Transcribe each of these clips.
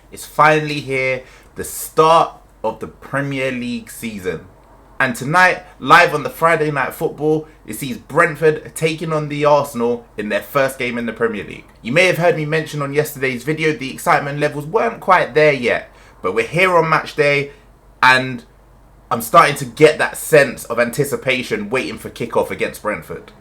It's finally here, the start of the Premier League season. And tonight, live on the Friday Night Football, it sees Brentford taking on the Arsenal in their first game in the Premier League. You may have heard me mention on yesterday's video the excitement levels weren't quite there yet, but we're here on match day and I'm starting to get that sense of anticipation waiting for kickoff against Brentford.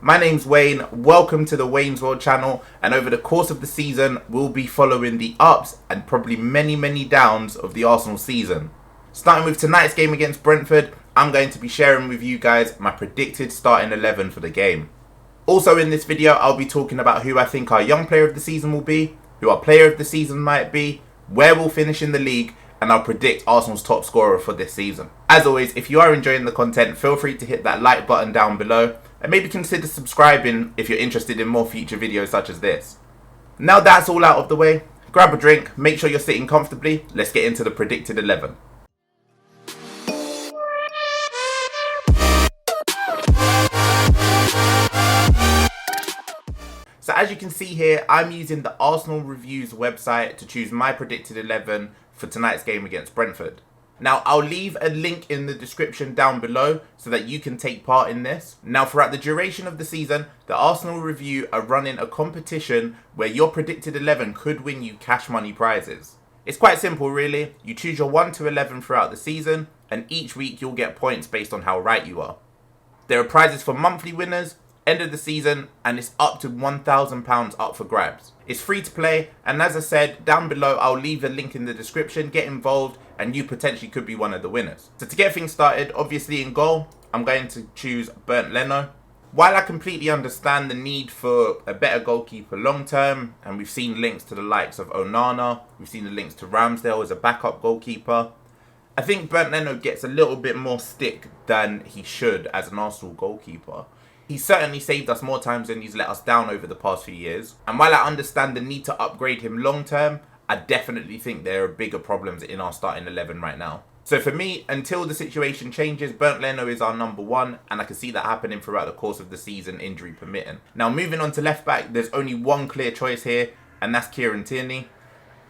My name's Wayne, welcome to the Wayne's World channel, and over the course of the season we'll be following the ups and probably many downs of the Arsenal season. Starting with tonight's game against Brentford, I'm going to be sharing with you guys my predicted starting 11 for the game. Also in this video I'll be talking about who I think our young player of the season will be, who our player of the season might be, where we'll finish in the league, and I'll predict Arsenal's top scorer for this season. As always, if you are enjoying the content, feel free to hit that like button down below and maybe consider subscribing if you're interested in more future videos such as this. Now that's all out of the way, grab a drink, make sure you're sitting comfortably, let's get into the predicted 11. So as you can see here, I'm using the Arsenal Reviews website to choose my predicted 11 for tonight's game against Brentford. Now I'll leave a link in the description down below so that you can take part in this. Now throughout the duration of the season, the Arsenal Review are running a competition where your predicted 11 could win you cash money prizes. It's quite simple really, you choose your 1 to 11 throughout the season and each week you'll get points based on how right you are. There are prizes for monthly winners, end of the season, and it's up to £1,000 up for grabs. It's free to play, and as I said, down below I'll leave a link in the description, get involved, and you potentially could be one of the winners. So to get things started, obviously in goal, I'm going to choose Brentford. While I completely understand the need for a better goalkeeper long term, and we've seen links to the likes of Onana, we've seen the links to Ramsdale as a backup goalkeeper, I think Brentford gets a little bit more stick than he should as an Arsenal goalkeeper. He's certainly saved us more times than he's let us down over the past few years. And while I understand the need to upgrade him long term, I definitely think there are bigger problems in our starting 11 right now. So for me, until the situation changes, Brentford is our number one, and I can see that happening throughout the course of the season, injury permitting. Now moving on to left back, there's only one clear choice here, and that's Kieran Tierney.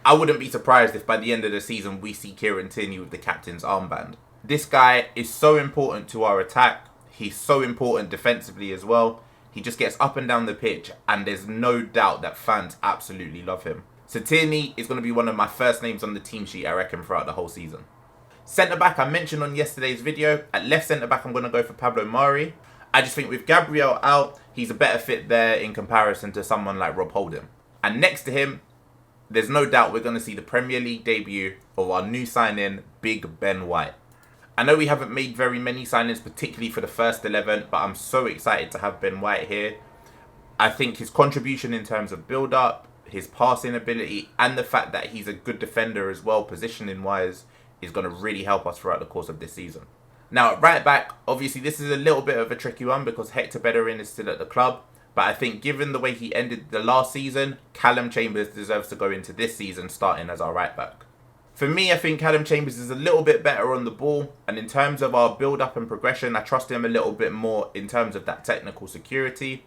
I wouldn't be surprised if by the end of the season we see Kieran Tierney with the captain's armband. This guy is so important to our attack. He's so important defensively as well. He just gets up and down the pitch and there's no doubt that fans absolutely love him. So Tierney is going to be one of my first names on the team sheet, I reckon, throughout the whole season. Centre-back, I mentioned on yesterday's video. At left centre-back, I'm going to go for Pablo Mari. I just think with Gabriel out, he's a better fit there in comparison to someone like Rob Holding. And next to him, there's no doubt we're going to see the Premier League debut of our new signing, Big Ben White. I know we haven't made very many signings, particularly for the first 11, but I'm so excited to have Ben White here. I think his contribution in terms of build-up, his passing ability, and the fact that he's a good defender as well, positioning-wise, is going to really help us throughout the course of this season. Now, at right back, obviously this is a little bit of a tricky one because Hector Bellerin is still at the club, but I think given the way he ended the last season, Callum Chambers deserves to go into this season starting as our right back. For me, I think Callum Chambers is a little bit better on the ball, and in terms of our build-up and progression, I trust him a little bit more in terms of that technical security.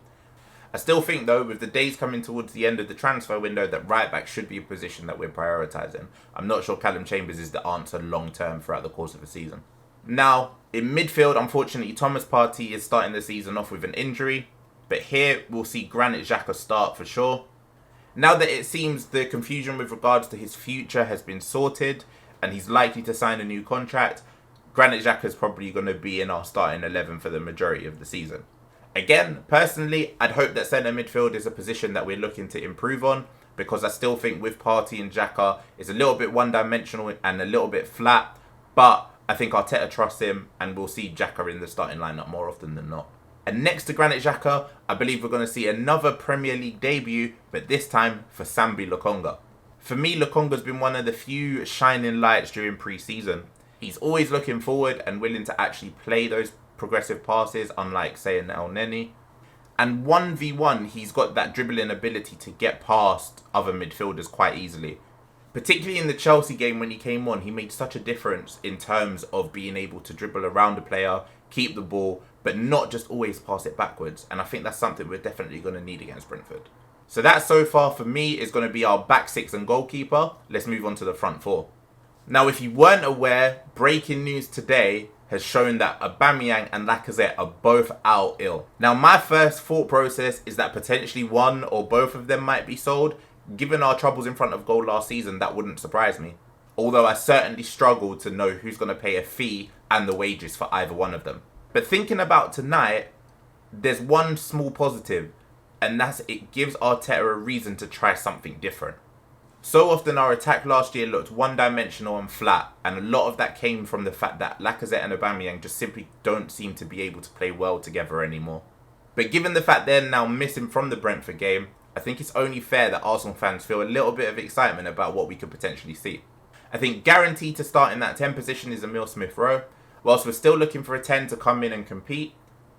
I still think, though, with the days coming towards the end of the transfer window, that right-back should be a position that we're prioritising. I'm not sure Callum Chambers is the answer long-term throughout the course of the season. Now, in midfield, unfortunately, Thomas Partey is starting the season off with an injury, but here we'll see Granit Xhaka start for sure. Now that it seems the confusion with regards to his future has been sorted and he's likely to sign a new contract, Granit Xhaka is probably going to be in our starting 11 for the majority of the season. Again, personally, I'd hope that centre midfield is a position that we're looking to improve on because I still think with Partey and Xhaka it's a little bit one-dimensional and a little bit flat, but I think Arteta trusts him and we'll see Xhaka in the starting lineup more often than not. And next to Granit Xhaka, I believe we're going to see another Premier League debut, but this time for Sambi Lokonga. For me, Lokonga's been one of the few shining lights during pre-season. He's always looking forward and willing to actually play those progressive passes, unlike, say, an El Neni. And 1v1, he's got that dribbling ability to get past other midfielders quite easily. Particularly in the Chelsea game when he came on, he made such a difference in terms of being able to dribble around a player, keep the ball, but not just always pass it backwards. And I think that's something we're definitely going to need against Brentford. So that so far for me is going to be our back six and goalkeeper. Let's move on to the front four. Now, if you weren't aware, breaking news today has shown that Aubameyang and Lacazette are both out ill. Now, my first thought process is that potentially one or both of them might be sold. Given our troubles in front of goal last season, that wouldn't surprise me. Although I certainly struggle to know who's going to pay a fee and the wages for either one of them. But thinking about tonight, there's one small positive, and that's it gives Arteta a reason to try something different. So often our attack last year looked one-dimensional and flat, and a lot of that came from the fact that Lacazette and Aubameyang just simply don't seem to be able to play well together anymore. But given the fact they're now missing from the Brentford game, I think it's only fair that Arsenal fans feel a little bit of excitement about what we could potentially see. I think guaranteed to start in that 10 position is Emile Smith-Rowe. Whilst we're still looking for a 10 to come in and compete,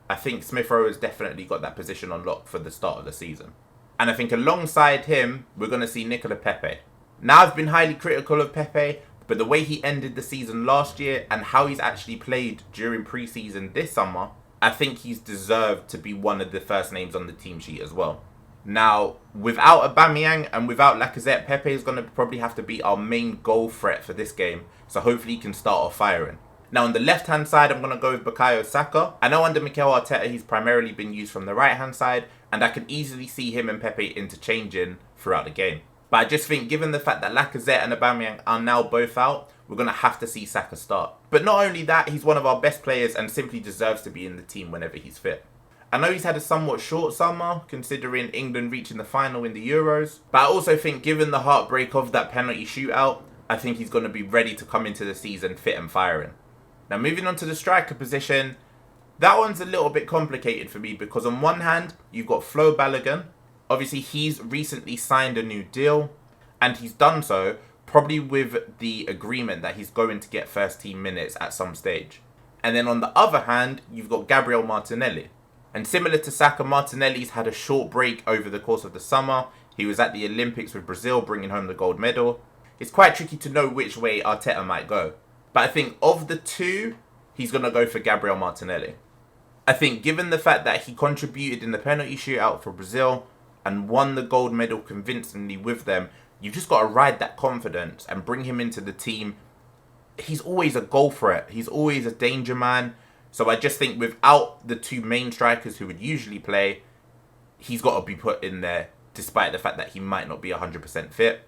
I think Smith-Rowe has definitely got that position on lock for the start of the season. And I think alongside him, we're going to see Nicola Pepe. Now, I've been highly critical of Pepe, but the way he ended the season last year and how he's actually played during pre-season this summer, I think he's deserved to be one of the first names on the team sheet as well. Now, without Aubameyang and without Lacazette, Pepe is going to probably have to be our main goal threat for this game, so hopefully he can start off firing. Now, on the left-hand side, I'm going to go with Bukayo Saka. I know under Mikel Arteta, he's primarily been used from the right-hand side, and I can easily see him and Pepe interchanging throughout the game. But I just think, given the fact that Lacazette and Aubameyang are now both out, we're going to have to see Saka start. But not only that, he's one of our best players and simply deserves to be in the team whenever he's fit. I know he's had a somewhat short summer, considering England reaching the final in the Euros. But I also think, given the heartbreak of that penalty shootout, I think he's going to be ready to come into the season fit and firing. Now, moving on to the striker position, that one's a little bit complicated for me because on one hand, you've got Flo Balogun. Obviously, he's recently signed a new deal, and he's done so probably with the agreement that he's going to get first team minutes at some stage. And then on the other hand, you've got Gabriel Martinelli. And similar to Saka, Martinelli's had a short break over the course of the summer. He was at the Olympics with Brazil, bringing home the gold medal. It's quite tricky to know which way Arteta might go. But I think of the two, he's going to go for Gabriel Martinelli. I think given the fact that he contributed in the penalty shootout for Brazil and won the gold medal convincingly with them, you've just got to ride that confidence and bring him into the team. He's always a goal threat. He's always a danger man. So I just think without the two main strikers who would usually play, he's got to be put in there despite the fact that he might not be 100% fit.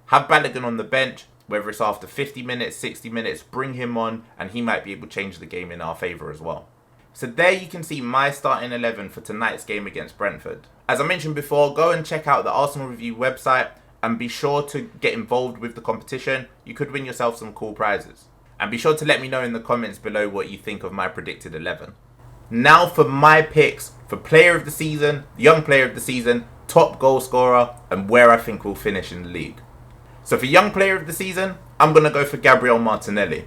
Have Balogun on the bench. Whether it's after 50 minutes, 60 minutes, bring him on and he might be able to change the game in our favour as well. So there you can see my starting 11 for tonight's game against Brentford. As I mentioned before, go and check out the Arsenal Review website and be sure to get involved with the competition. You could win yourself some cool prizes. And be sure to let me know in the comments below what you think of my predicted 11. Now for my picks for player of the season, young player of the season, top goal scorer, and where I think we'll finish in the league. So for young player of the season, I'm going to go for Gabriel Martinelli.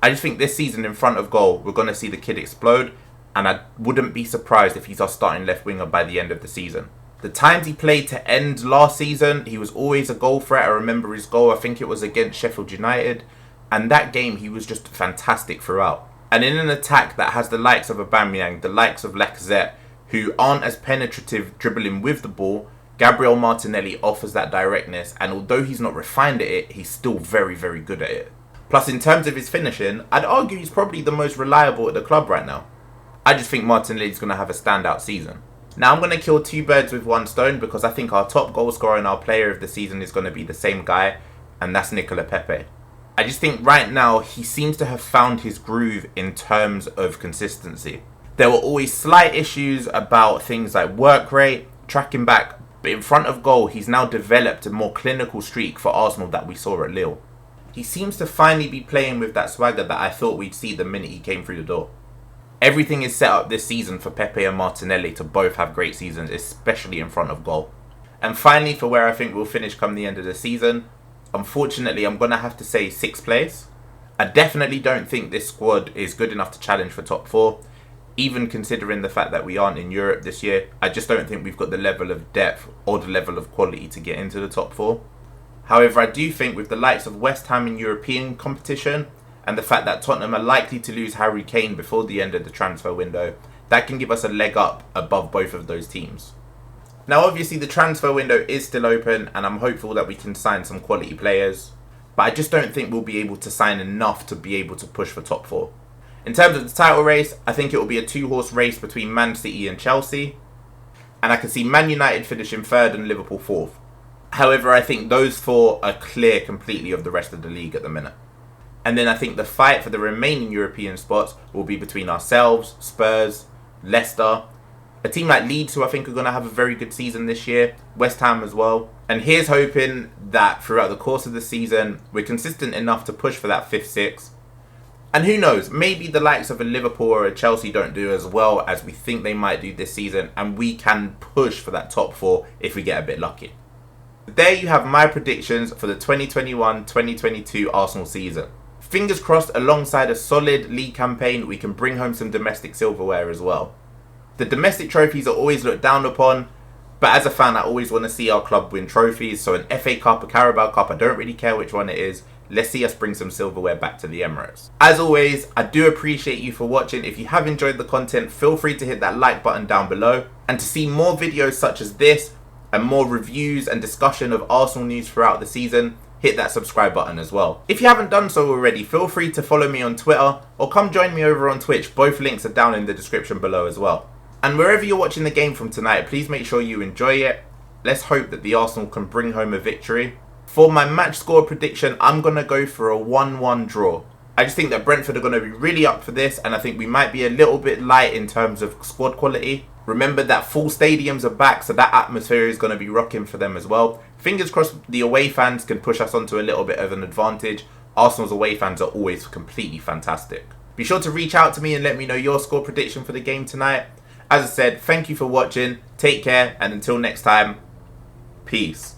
I just think this season in front of goal, we're going to see the kid explode. And I wouldn't be surprised if he's our starting left winger by the end of the season. The times he played to end last season, he was always a goal threat. I remember his goal, I think it was against Sheffield United. And that game, he was just fantastic throughout. And in an attack that has the likes of Aubameyang, the likes of Lacazette, who aren't as penetrative dribbling with the ball, Gabriel Martinelli offers that directness, and although he's not refined at it, he's still very, very good at it. Plus, in terms of his finishing, I'd argue he's probably the most reliable at the club right now. I just think Martinelli's going to have a standout season. Now, I'm going to kill two birds with one stone because I think our top goal scorer and our player of the season is going to be the same guy, and that's Nicola Pepe. I just think right now he seems to have found his groove in terms of consistency. There were always slight issues about things like work rate, tracking back, but in front of goal, he's now developed a more clinical streak for Arsenal that we saw at Lille. He seems to finally be playing with that swagger that I thought we'd see the minute he came through the door. Everything is set up this season for Pepe and Martinelli to both have great seasons, especially in front of goal. And finally, for where I think we'll finish come the end of the season, unfortunately, I'm going to have to say 6th place. I definitely don't think this squad is good enough to challenge for top 4. Even considering the fact that we aren't in Europe this year, I just don't think we've got the level of depth or the level of quality to get into the top 4. However, I do think with the likes of West Ham in European competition and the fact that Tottenham are likely to lose Harry Kane before the end of the transfer window, that can give us a leg up above both of those teams. Now obviously the transfer window is still open and I'm hopeful that we can sign some quality players, but I just don't think we'll be able to sign enough to be able to push for top 4. In terms of the title race, I think it will be a 2-horse race between Man City and Chelsea, and I can see Man United finishing 3rd and Liverpool 4th. However, I think those 4 are clear completely of the rest of the league at the minute. And then I think the fight for the remaining European spots will be between ourselves, Spurs, Leicester, a team like Leeds, who I think are going to have a very good season this year, West Ham as well. And here's hoping that throughout the course of the season, we're consistent enough to push for that 5th, 6th. And who knows, maybe the likes of a Liverpool or a Chelsea don't do as well as we think they might do this season, and we can push for that top 4 if we get a bit lucky. There you have my predictions for the 2021-2022 Arsenal season. Fingers crossed, alongside a solid league campaign, we can bring home some domestic silverware as well. The domestic trophies are always looked down upon, but as a fan I always want to see our club win trophies, so an FA Cup, a Carabao Cup, I don't really care which one it is. Let's see us bring some silverware back to the Emirates. As always, I do appreciate you for watching. If you have enjoyed the content, feel free to hit that like button down below. And to see more videos such as this, and more reviews and discussion of Arsenal news throughout the season, hit that subscribe button as well. If you haven't done so already, feel free to follow me on Twitter, or come join me over on Twitch. Both links are down in the description below as well. And wherever you're watching the game from tonight, please make sure you enjoy it. Let's hope that the Arsenal can bring home a victory. For my match score prediction, I'm going to go for a 1-1 draw. I just think that Brentford are going to be really up for this, and I think we might be a little bit light in terms of squad quality. Remember that full stadiums are back, so that atmosphere is going to be rocking for them as well. Fingers crossed the away fans can push us onto a little bit of an advantage. Arsenal's away fans are always completely fantastic. Be sure to reach out to me and let me know your score prediction for the game tonight. As I said, thank you for watching, take care, and until next time, peace.